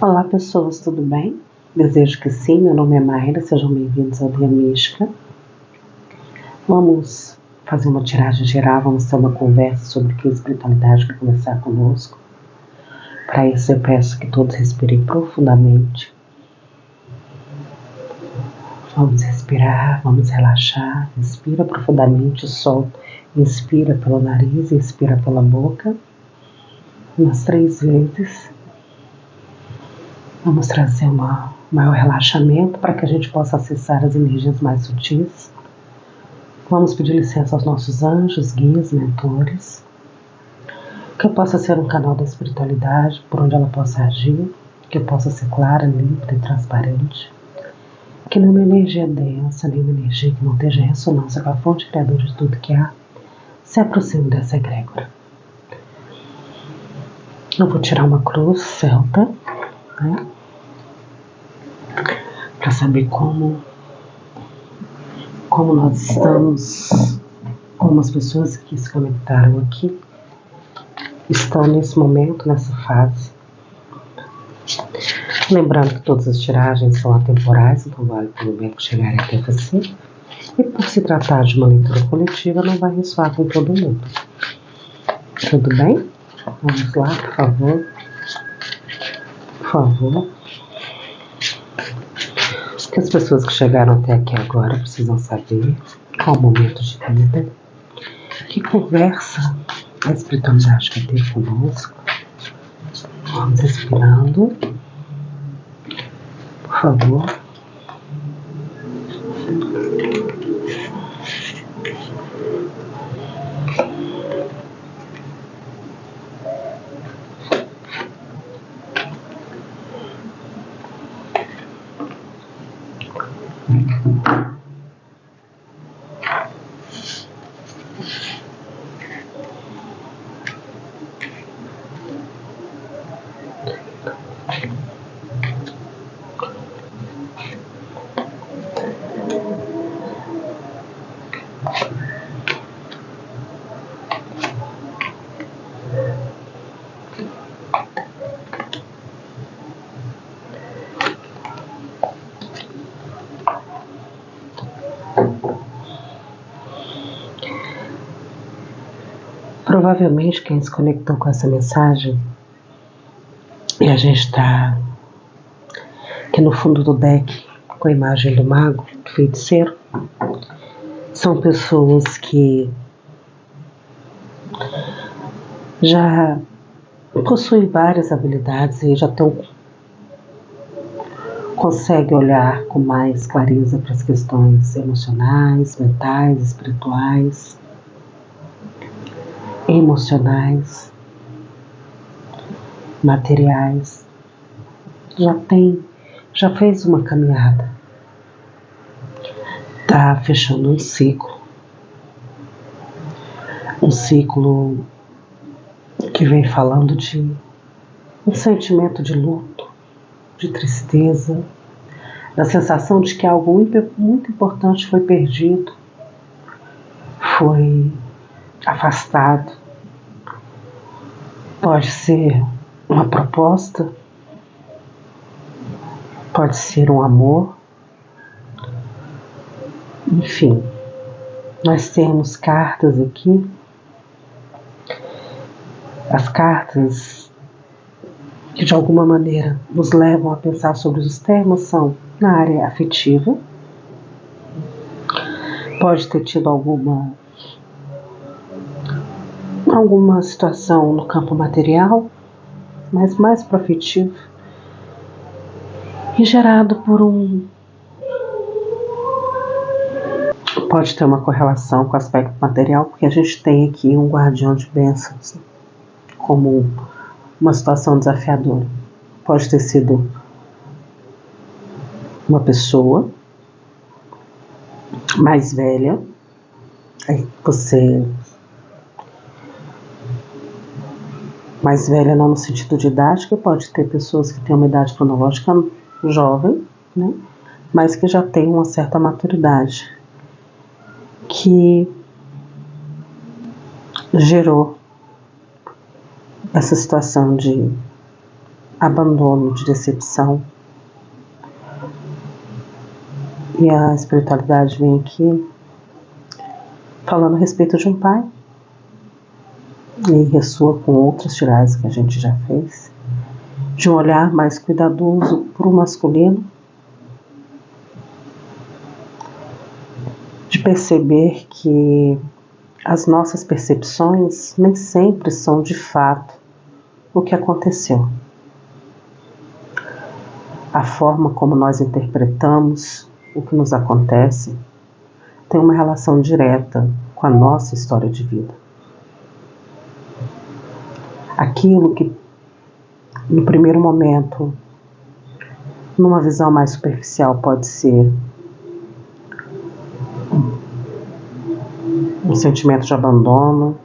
Olá pessoas, tudo bem? Desejo que sim, meu nome é Mayra, sejam bem-vindos ao Dia Mística. Vamos fazer uma tiragem geral, vamos ter uma conversa sobre o que a espiritualidade quer conversar conosco. Para isso eu peço que todos respirem profundamente. Vamos respirar, vamos relaxar, respira profundamente, solta, inspira pelo nariz, expira pela boca, umas 3 vezes. Vamos trazer um maior relaxamento para que a gente possa acessar as energias mais sutis. Vamos pedir licença aos nossos anjos, guias, mentores, que eu possa ser um canal da espiritualidade por onde ela possa agir, que eu possa ser clara, limpa e transparente, que nenhuma energia densa, nenhuma energia que não esteja em ressonância com a fonte criadora de tudo que há, se aproxime dessa egrégora. Eu vou tirar uma cruz celta, né, para saber como nós estamos, como as pessoas que se conectaram aqui estão nesse momento, nessa fase. Lembrando que todas as tiragens são atemporais, então vale pelo menos chegarem até você. E por se tratar de uma leitura coletiva, não vai ressoar com todo mundo. Tudo bem? Vamos lá, por favor. Por favor. Acho que as pessoas que chegaram até aqui agora precisam saber qual o momento de vida, que conversa a espiritualidade quer ter conosco. Vamos respirando. Por favor. Provavelmente quem se conectou com essa mensagem, e a gente está aqui no fundo do deck com a imagem do mago, do feiticeiro, são pessoas que já possuem várias habilidades e já conseguem olhar com mais clareza para as questões emocionais, mentais, espirituais, emocionais, materiais. Já fez uma caminhada, está fechando um ciclo que vem falando de um sentimento de luto, de tristeza, da sensação de que algo muito importante foi perdido, foi afastado. Pode ser uma proposta, pode ser um amor, enfim. Nós temos cartas aqui. As cartas que de alguma maneira nos levam a pensar sobre os temas são na área afetiva. Pode ter tido alguma situação no campo material, mas mais pro afetivo, e gerado por pode ter uma correlação com o aspecto material, porque a gente tem aqui um guardião de bênçãos como uma situação desafiadora. Pode ter sido uma pessoa mais velha, mais velha não no sentido de idade, que pode ter pessoas que têm uma idade cronológica jovem, né, mas que já tem uma certa maturidade, que gerou essa situação de abandono, de decepção. E a espiritualidade vem aqui falando a respeito de um pai, e ressoa com outras tiradas que a gente já fez, de um olhar mais cuidadoso para o masculino, de perceber que as nossas percepções nem sempre são de fato o que aconteceu. A forma como nós interpretamos o que nos acontece tem uma relação direta com a nossa história de vida. Aquilo que, no primeiro momento, numa visão mais superficial, pode ser um sentimento de abandono,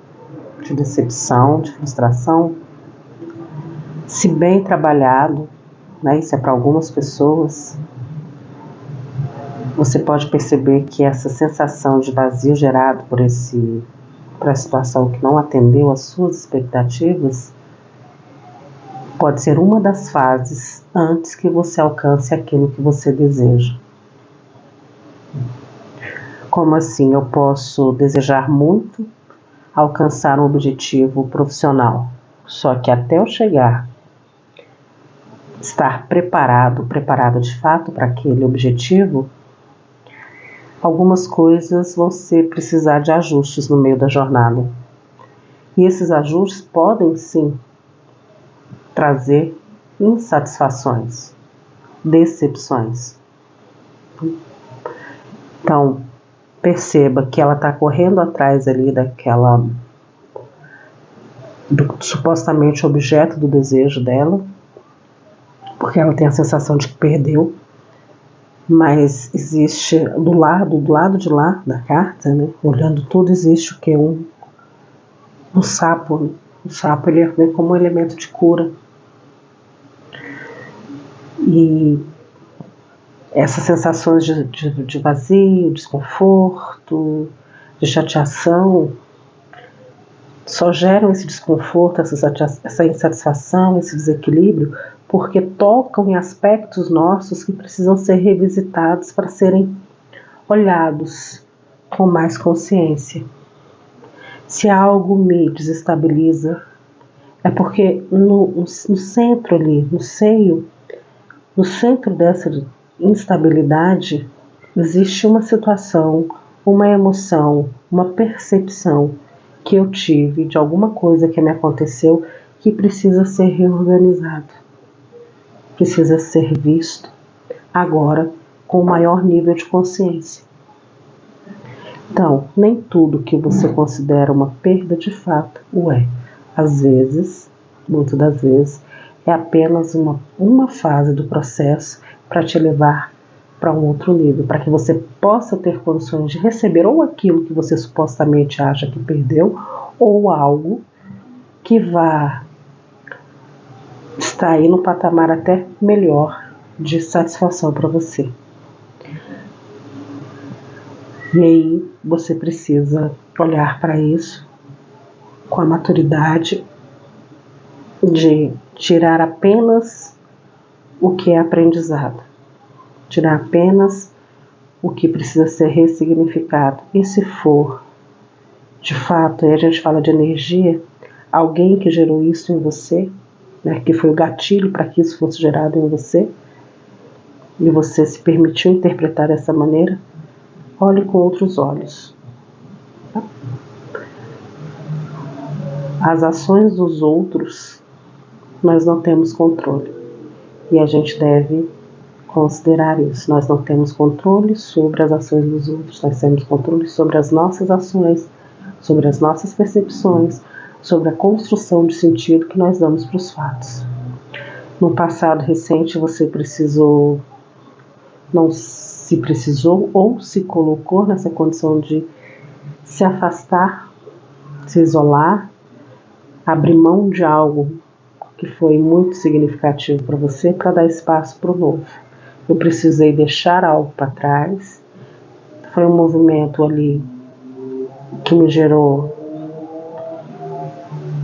de decepção, de frustração, se bem trabalhado, né, isso é para algumas pessoas, você pode perceber que essa sensação de vazio gerado por a situação que não atendeu às suas expectativas pode ser uma das fases antes que você alcance aquilo que você deseja. Como assim? Eu posso desejar muito alcançar um objetivo profissional, só que até eu estar preparada de fato para aquele objetivo, algumas coisas vão precisar de ajustes no meio da jornada. E esses ajustes podem sim trazer insatisfações, decepções. Então, perceba que ela está correndo atrás ali do supostamente objeto do desejo dela, porque ela tem a sensação de que perdeu, mas existe do lado de lá da carta, né, olhando tudo, existe o que? Um sapo, né? O sapo ele vem como um elemento de cura. E essas sensações de vazio, desconforto, de chateação, só geram esse desconforto, essa insatisfação, esse desequilíbrio, porque tocam em aspectos nossos que precisam ser revisitados para serem olhados com mais consciência. Se algo me desestabiliza, é porque no centro ali, no centro dessa instabilidade, existe uma situação, uma emoção, uma percepção que eu tive de alguma coisa que me aconteceu que precisa ser reorganizado, precisa ser visto agora com maior nível de consciência. Então, nem tudo que você considera uma perda de fato o é. Às vezes, muitas das vezes, é apenas uma fase do processo para te levar para um outro nível, para que você possa ter condições de receber ou aquilo que você supostamente acha que perdeu, ou algo que vá estar aí no patamar até melhor de satisfação para você. E aí você precisa olhar para isso com a maturidade de tirar apenas o que é aprendizado, tirar apenas o que precisa ser ressignificado. E se for, de fato, aí a gente fala de energia, alguém que gerou isso em você, né, que foi o gatilho para que isso fosse gerado em você, e você se permitiu interpretar dessa maneira, olhe com outros olhos. As ações dos outros, nós não temos controle. E a gente deve considerar isso. Nós não temos controle sobre as ações dos outros, nós temos controle sobre as nossas ações, sobre as nossas percepções, sobre a construção de sentido que nós damos para os fatos. No passado recente você não se precisou ou se colocou nessa condição de se afastar, se isolar, abrir mão de algo que foi muito significativo para você para dar espaço para o novo. Eu precisei deixar algo para trás, foi um movimento ali que me gerou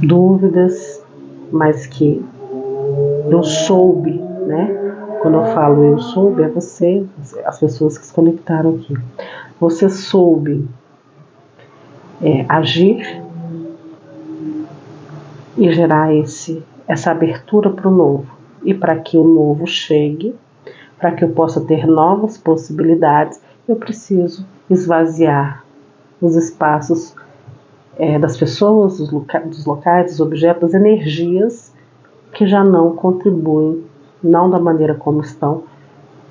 dúvidas, mas que Eu soube, né? Quando eu falo eu soube, é você, as pessoas que se conectaram aqui. Você soube agir e gerar essa abertura para o novo. E para que o novo chegue, para que eu possa ter novas possibilidades, eu preciso esvaziar os espaços das pessoas, dos locais, dos objetos, das energias que já não contribuem, não da maneira como estão,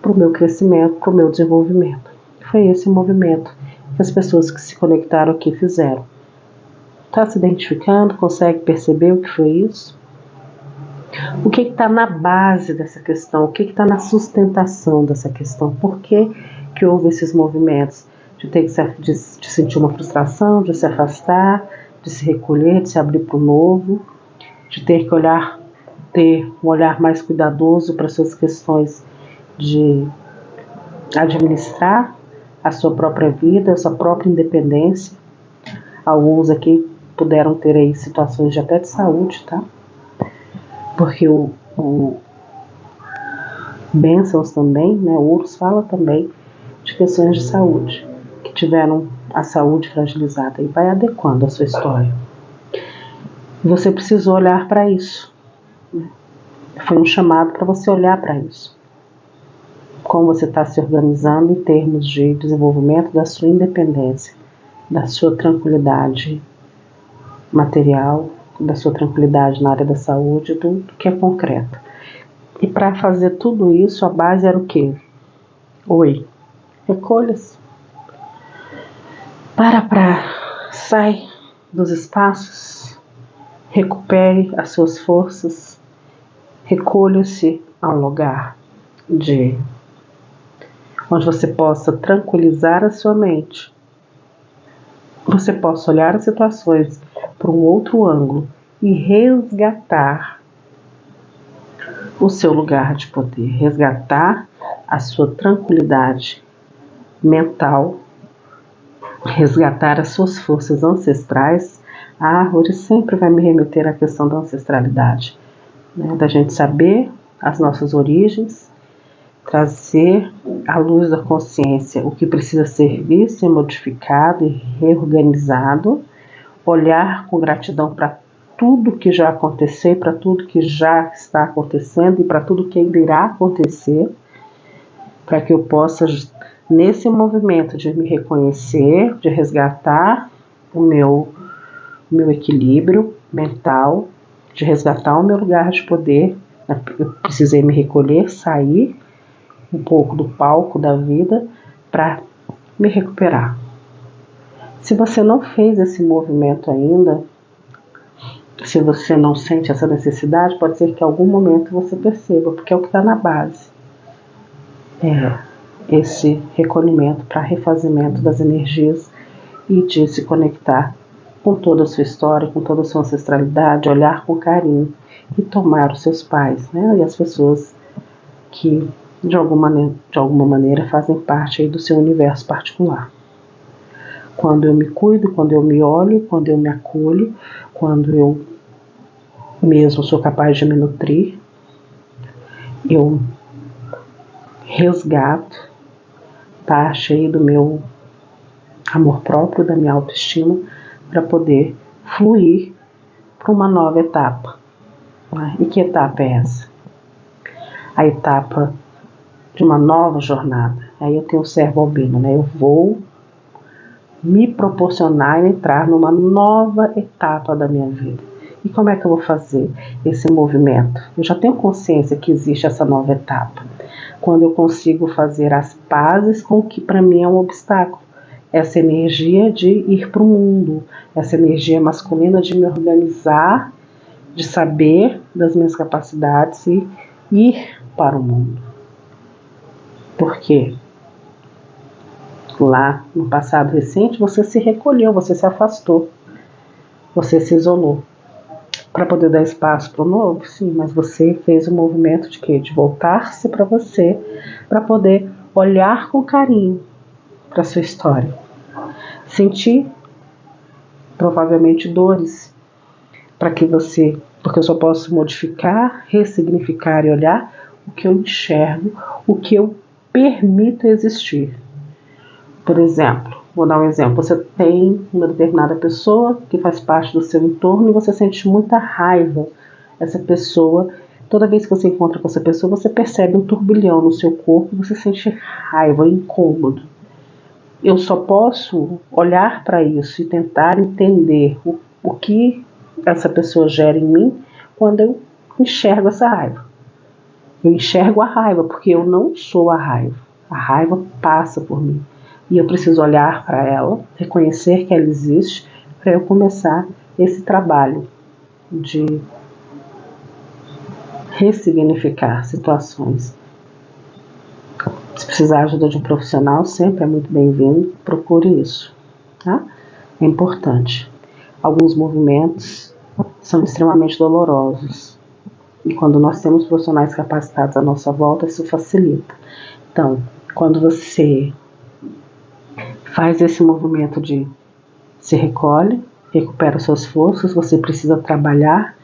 para o meu crescimento, para o meu desenvolvimento. Foi esse movimento que as pessoas que se conectaram aqui fizeram. Está se identificando? Consegue perceber o que foi isso? O que está na base dessa questão? O que está na sustentação dessa questão? Por que houve esses movimentos? De sentir uma frustração, de se afastar, de se recolher, de se abrir para o novo, de ter um olhar mais cuidadoso para suas questões de administrar a sua própria vida, a sua própria independência. Alguns aqui puderam ter aí situações até de saúde, tá? Porque o Bênçãos também, né? O Urus fala também de questões de saúde, que tiveram a saúde fragilizada e vai adequando a sua história. Você precisou olhar para isso. Foi um chamado para você olhar para isso. Como você está se organizando em termos de desenvolvimento da sua independência, da sua tranquilidade material, da sua tranquilidade na área da saúde, do que é concreto. E para fazer tudo isso, a base era o quê? Recolha-se. Sai dos espaços, recupere as suas forças, recolha-se a um lugar onde você possa tranquilizar a sua mente. Você possa olhar as situações por um outro ângulo e resgatar o seu lugar de poder, resgatar a sua tranquilidade mental, resgatar as suas forças ancestrais. A árvore sempre vai me remeter à questão da ancestralidade, né? Da gente saber as nossas origens, trazer à luz da consciência o que precisa ser visto e modificado e reorganizado, olhar com gratidão para tudo que já aconteceu, para tudo que já está acontecendo e para tudo que ainda irá acontecer, para que eu possa, nesse movimento de me reconhecer, de resgatar o meu equilíbrio mental, de resgatar o meu lugar de poder. Eu precisei me recolher, sair um pouco do palco da vida para me recuperar. Se você não fez esse movimento ainda, se você não sente essa necessidade, pode ser que em algum momento você perceba, porque é o que está na base. Esse recolhimento para refazimento das energias e de se conectar com toda a sua história, com toda a sua ancestralidade, olhar com carinho e tomar os seus pais, né? E as pessoas que de alguma maneira fazem parte aí do seu universo particular. Quando eu me cuido, quando eu me olho, quando eu me acolho, quando eu mesmo sou capaz de me nutrir, eu resgato parte aí do meu amor próprio, da minha autoestima, para poder fluir para uma nova etapa. E que etapa é essa? A etapa de uma nova jornada. Aí eu tenho o servo albino, né? Eu vou me proporcionar entrar numa nova etapa da minha vida. E como é que eu vou fazer esse movimento? Eu já tenho consciência que existe essa nova etapa. Quando eu consigo fazer as pazes com o que para mim é um obstáculo. Essa energia de ir para o mundo, essa energia masculina de me organizar, de saber das minhas capacidades e ir para o mundo. Por quê? Lá no passado recente você se recolheu, você se afastou, você se isolou. Para poder dar espaço para o novo? Sim, mas você fez um movimento de quê? De voltar-se para você, para poder olhar com carinho para a sua história. Sentir, provavelmente, dores, para que você porque eu só posso modificar, ressignificar e olhar o que eu enxergo, o que eu permito existir. Por exemplo, vou dar um exemplo, você tem uma determinada pessoa que faz parte do seu entorno e você sente muita raiva. Essa pessoa, toda vez que você encontra com essa pessoa, você percebe um turbilhão no seu corpo, você sente raiva, incômodo. Eu só posso olhar para isso e tentar entender o que essa pessoa gera em mim quando eu enxergo essa raiva. Eu enxergo a raiva, porque eu não sou a raiva. A raiva passa por mim. E eu preciso olhar para ela, reconhecer que ela existe, para eu começar esse trabalho de ressignificar situações. Se precisar da ajuda de um profissional, sempre é muito bem-vindo, procure isso, tá? É importante. Alguns movimentos são extremamente dolorosos. E quando nós temos profissionais capacitados à nossa volta, isso facilita. Então, quando você faz esse movimento de se recolhe, recupera suas forças, você precisa trabalhar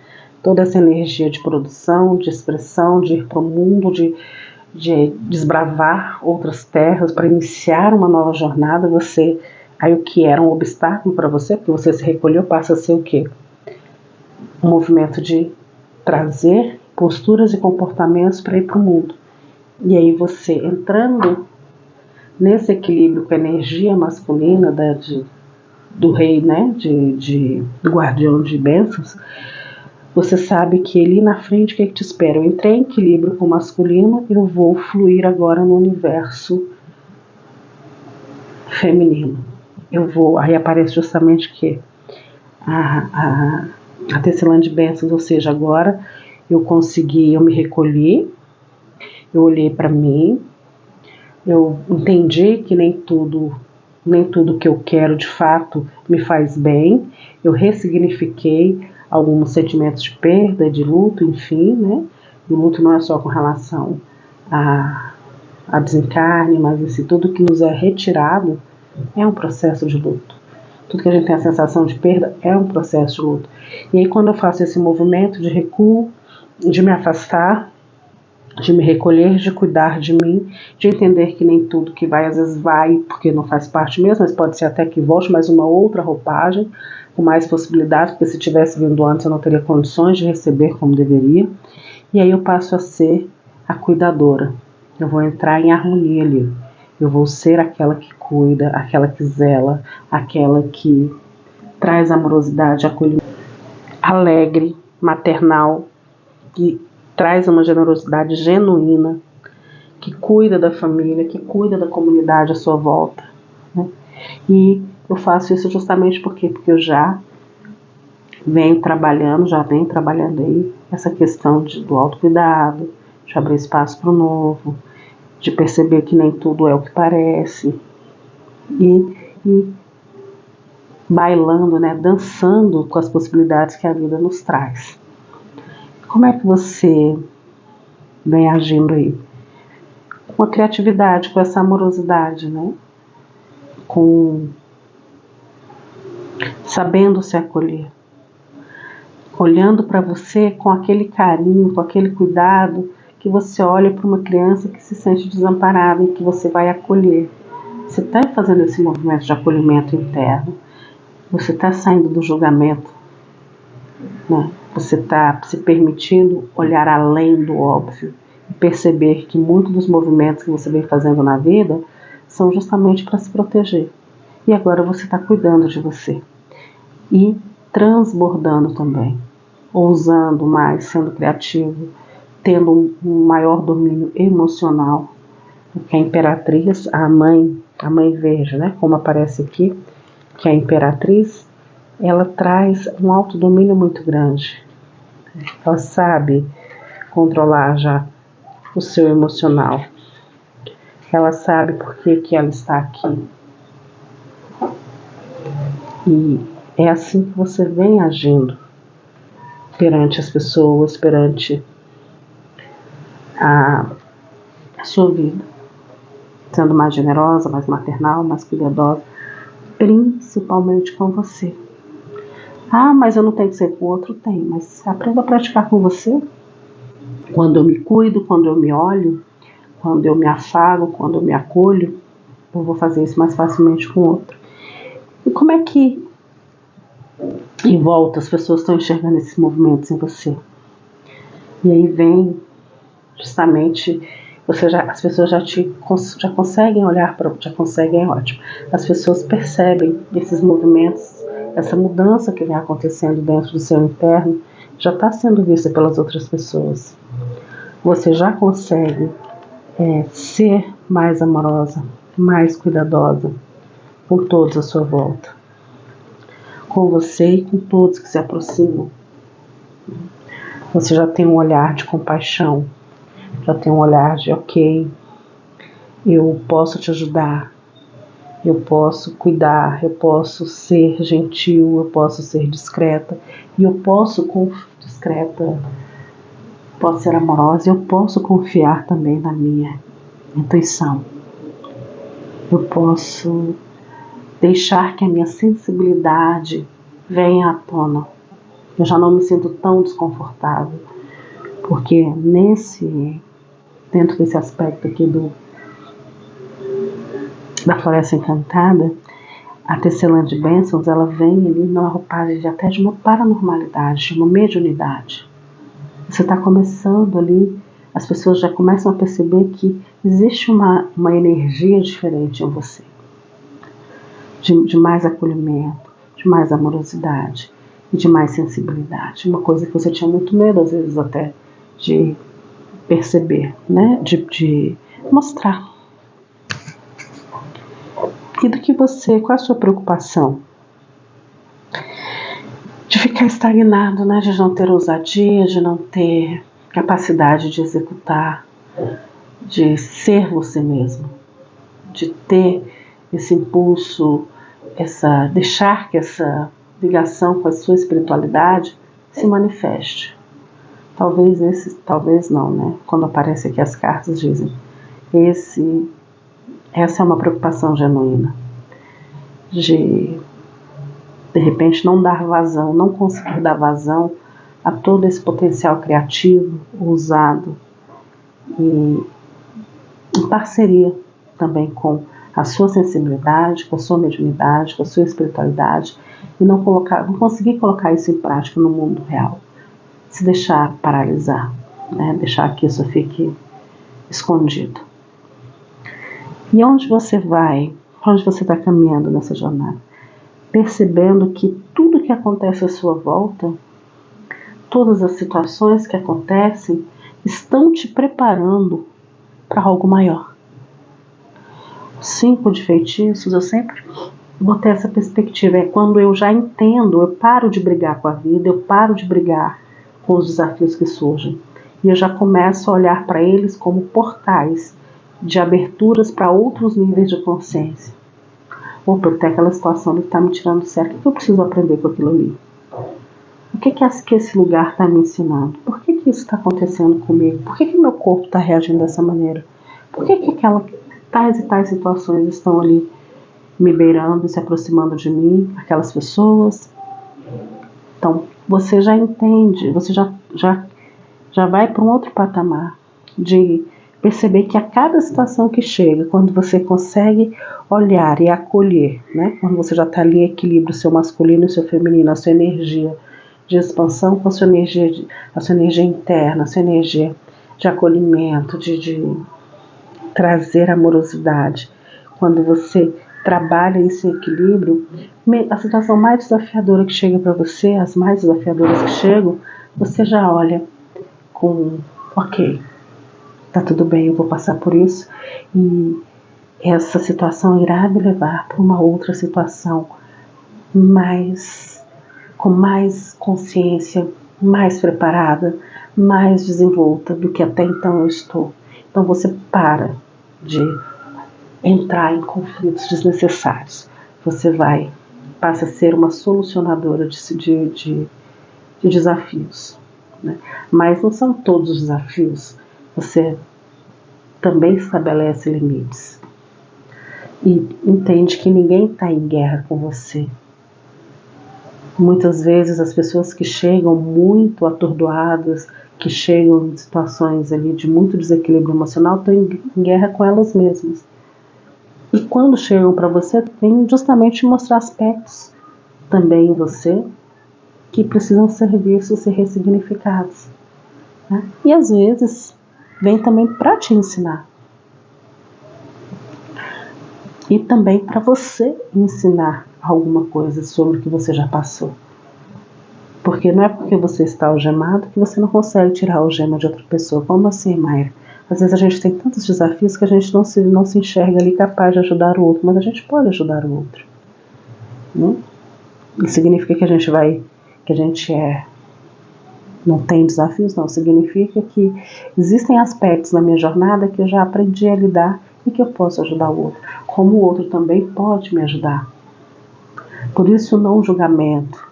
toda essa energia de produção, de expressão, de ir para o mundo, de desbravar outras terras para iniciar uma nova jornada. Aí o que era um obstáculo para você, porque você se recolheu, passa a ser o quê? Um movimento de trazer posturas e comportamentos para ir para o mundo. E aí você entrando nesse equilíbrio com a energia masculina do rei, né, do guardião de bênçãos, você sabe que ali na frente o que te espera? Eu entrei em equilíbrio com o masculino e eu vou fluir agora no universo feminino. Aí aparece justamente que a tecelã de bênçãos, ou seja, agora eu me recolhi, eu olhei para mim, eu entendi que nem tudo que eu quero de fato me faz bem, eu ressignifiquei alguns sentimentos de perda, de luto, enfim, né? E o luto não é só com relação a desencarne, mas assim, tudo que nos é retirado é um processo de luto. Tudo que a gente tem a sensação de perda é um processo de luto. E aí quando eu faço esse movimento de recuo, de me afastar, de me recolher, de cuidar de mim, de entender que nem tudo que vai, às vezes vai, porque não faz parte mesmo, mas pode ser até que volte, mas uma outra roupagem, com mais possibilidades, porque se tivesse vindo antes eu não teria condições de receber como deveria. E aí eu passo a ser a cuidadora. Eu vou entrar em harmonia ali. Eu vou ser aquela que cuida, aquela que zela, aquela que traz amorosidade, acolhimento, alegre, maternal, que traz uma generosidade genuína, que cuida da família, que cuida da comunidade à sua volta, né? E eu faço isso justamente porque eu já venho trabalhando aí essa questão do autocuidado, de abrir espaço para o novo, de perceber que nem tudo é o que parece, e bailando, né, dançando com as possibilidades que a vida nos traz. Como é que você vem agindo aí? Com a criatividade, com essa amorosidade, né? Sabendo se acolher. Olhando para você com aquele carinho, com aquele cuidado, que você olha para uma criança que se sente desamparada e que você vai acolher. Você está fazendo esse movimento de acolhimento interno. Você está saindo do julgamento, né? Você está se permitindo olhar além do óbvio e perceber que muitos dos movimentos que você vem fazendo na vida são justamente para se proteger. E agora você está cuidando de você e transbordando também, ousando mais, sendo criativo, tendo um maior domínio emocional. Porque a imperatriz, a mãe verde, né, como aparece aqui, que é a imperatriz, ela traz um autodomínio muito grande. Ela sabe controlar já o seu emocional. Ela sabe por que ela está aqui. E é assim que você vem agindo perante as pessoas, perante a sua vida. Sendo mais generosa, mais maternal, mais cuidadosa, principalmente com você. Ah, mas eu não tenho que ser com o outro? Tem, mas aprenda a praticar com você. Quando eu me cuido, quando eu me olho, quando eu me afago, quando eu me acolho, eu vou fazer isso mais facilmente com o outro. E como é que em volta as pessoas estão enxergando esses movimentos em você? E aí vem justamente, as pessoas já conseguem olhar para, já conseguem, ótimo. As pessoas percebem esses movimentos, essa mudança que vem acontecendo dentro do seu interno, já está sendo vista pelas outras pessoas. Você já consegue ser mais amorosa, mais cuidadosa com todos à sua volta, com você e com todos que se aproximam. Você já tem um olhar de compaixão, já tem um olhar de ok, eu posso te ajudar, eu posso cuidar, eu posso ser gentil, eu posso ser discreta, e eu posso discreta, posso ser amorosa, eu posso confiar também na minha intuição. Eu posso deixar que a minha sensibilidade venha à tona. Eu já não me sinto tão desconfortável, porque dentro desse aspecto aqui da Floresta Encantada, a tecelã de bênçãos, ela vem ali numa roupagem até de uma paranormalidade, de uma mediunidade. Você está começando ali, as pessoas já começam a perceber que existe uma energia diferente em você, de mais acolhimento, de mais amorosidade e de mais sensibilidade. Uma coisa que você tinha muito medo, às vezes, até de perceber, né? De mostrar. E do que qual é a sua preocupação? De ficar estagnado, né? De não ter ousadia, de não ter capacidade de executar, de ser você mesmo, de ter esse impulso, deixar que essa ligação com a sua espiritualidade se manifeste. Talvez não, né? Quando aparece aqui as cartas dizem, essa é uma preocupação genuína, de repente não dar vazão, não conseguir dar vazão a todo esse potencial criativo usado e em parceria também com a sua sensibilidade, com a sua mediunidade, com a sua espiritualidade, e não conseguir colocar isso em prática no mundo real. Se deixar paralisar, né? Deixar que isso fique escondido. E onde você vai, onde você está caminhando nessa jornada? Percebendo que tudo que acontece à sua volta, todas as situações que acontecem, estão te preparando para algo maior. 5 de feitiços, eu sempre botei essa perspectiva, é quando eu já entendo, eu paro de brigar com a vida, eu paro de brigar com os desafios que surgem, e eu já começo a olhar para eles como portais de aberturas para outros níveis de consciência. Opa, eu tenho aquela situação que está me tirando do sério, o que eu preciso aprender com aquilo ali? O que esse lugar está me ensinando? Por que isso está acontecendo comigo? Por que meu corpo está reagindo dessa maneira? Por que tais e tais situações estão ali me beirando, se aproximando de mim, aquelas pessoas? Então, você já entende, você já vai para um outro patamar de perceber que a cada situação que chega, quando você consegue olhar e acolher, né? Quando você já está ali em equilíbrio, o seu masculino e o seu feminino, a sua energia de expansão com a sua energia interna, a sua energia de acolhimento, de trazer amorosidade. Quando você trabalha esse equilíbrio, a situação mais desafiadora que chega para você, as mais desafiadoras que chegam, você já olha com ok, tá tudo bem, eu vou passar por isso e essa situação irá me levar para uma outra situação com mais consciência, mais preparada, mais desenvolta do que até então eu estou. Então você para de entrar em conflitos desnecessários. Você passa a ser uma solucionadora de desafios, né? Mas não são todos os desafios. Você também estabelece limites e entende que ninguém está em guerra com você. Muitas vezes as pessoas que chegam muito atordoadas, que chegam em situações ali de muito desequilíbrio emocional, estão em guerra com elas mesmas. E quando chegam para você, tem justamente mostrar aspectos também em você que precisam ser vistos e ressignificados, né? E às vezes vem também para te ensinar. E também para você ensinar alguma coisa sobre o que você já passou. Porque não é porque você está algemado que você não consegue tirar a algema de outra pessoa. Como assim, Mayra? Às vezes a gente tem tantos desafios que a gente não se enxerga ali capaz de ajudar o outro, mas a gente pode ajudar o outro, né? Não significa que a gente não tem desafios, não. Significa que existem aspectos na minha jornada que eu já aprendi a lidar e que eu posso ajudar o outro, como o outro também pode me ajudar. Por isso, não julgamento.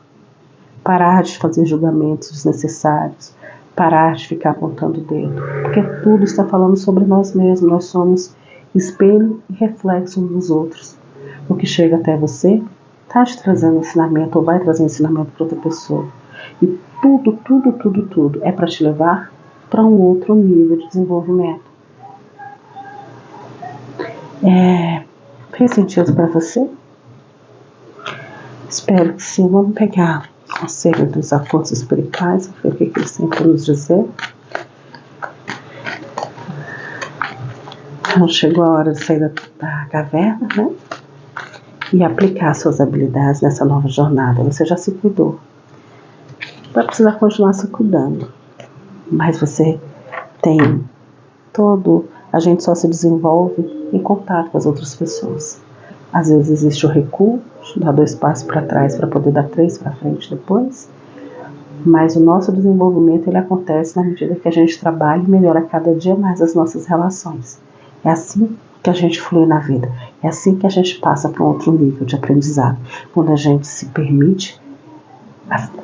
Parar de fazer julgamentos desnecessários, parar de ficar apontando o dedo, porque tudo está falando sobre nós mesmos. Nós somos espelho e reflexo uns dos outros. O que chega até você está te trazendo ensinamento ou vai trazer ensinamento para outra pessoa. E tudo é para te levar para um outro nível de desenvolvimento. Fez sentido para você? Espero que sim. Vamos pegar o conselho dos acordos espirituais, ver o que eles têm para nos dizer. Então, chegou a hora de sair da caverna, né? E aplicar suas habilidades nessa nova jornada. Você já se cuidou. Vai precisar continuar se cuidando. Mas você tem a gente só se desenvolve em contato com as outras pessoas. Às vezes existe o recuo, dar 2 passos para trás para poder dar 3 para frente depois. Mas o nosso desenvolvimento ele acontece na medida que a gente trabalha e melhora cada dia mais as nossas relações. É assim que a gente flui na vida. É assim que a gente passa para um outro nível de aprendizado. Quando a gente se permite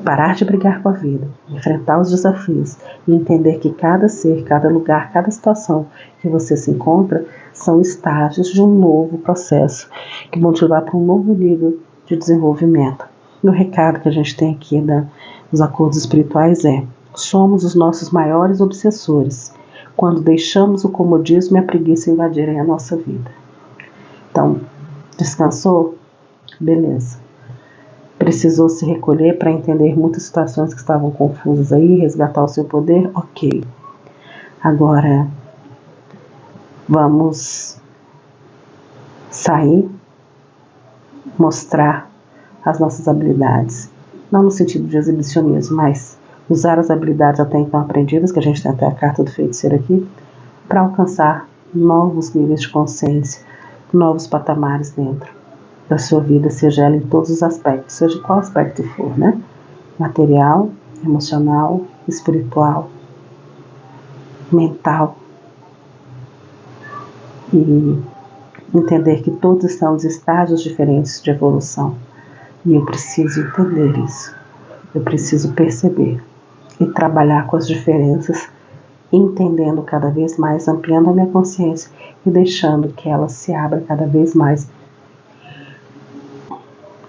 parar de brigar com a vida, enfrentar os desafios e entender que cada ser, cada lugar, cada situação que você se encontra são estágios de um novo processo que vão te levar para um novo nível de desenvolvimento. E o recado que a gente tem aqui dos acordos espirituais é: somos os nossos maiores obsessores quando deixamos o comodismo e a preguiça invadirem a nossa vida. Então, descansou? Beleza. Precisou se recolher para entender muitas situações que estavam confusas aí, resgatar o seu poder? Ok. Agora, vamos sair, mostrar as nossas habilidades. Não no sentido de exibicionismo, mas usar as habilidades até então aprendidas, que a gente tem até a carta do feiticeiro aqui, para alcançar novos níveis de consciência, novos patamares dentro da sua vida, seja ela em todos os aspectos, seja qual aspecto for, né? Material, emocional, espiritual, mental. E entender que todos estamos em estágios diferentes de evolução. E eu preciso entender isso. Eu preciso perceber e trabalhar com as diferenças, entendendo cada vez mais, ampliando a minha consciência e deixando que ela se abra cada vez mais,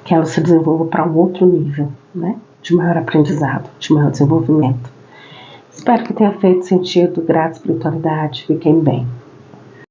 que ela se desenvolva para um outro nível, né? De maior aprendizado, de maior desenvolvimento. Espero que tenha feito sentido. Grata espiritualidade. Fiquem bem.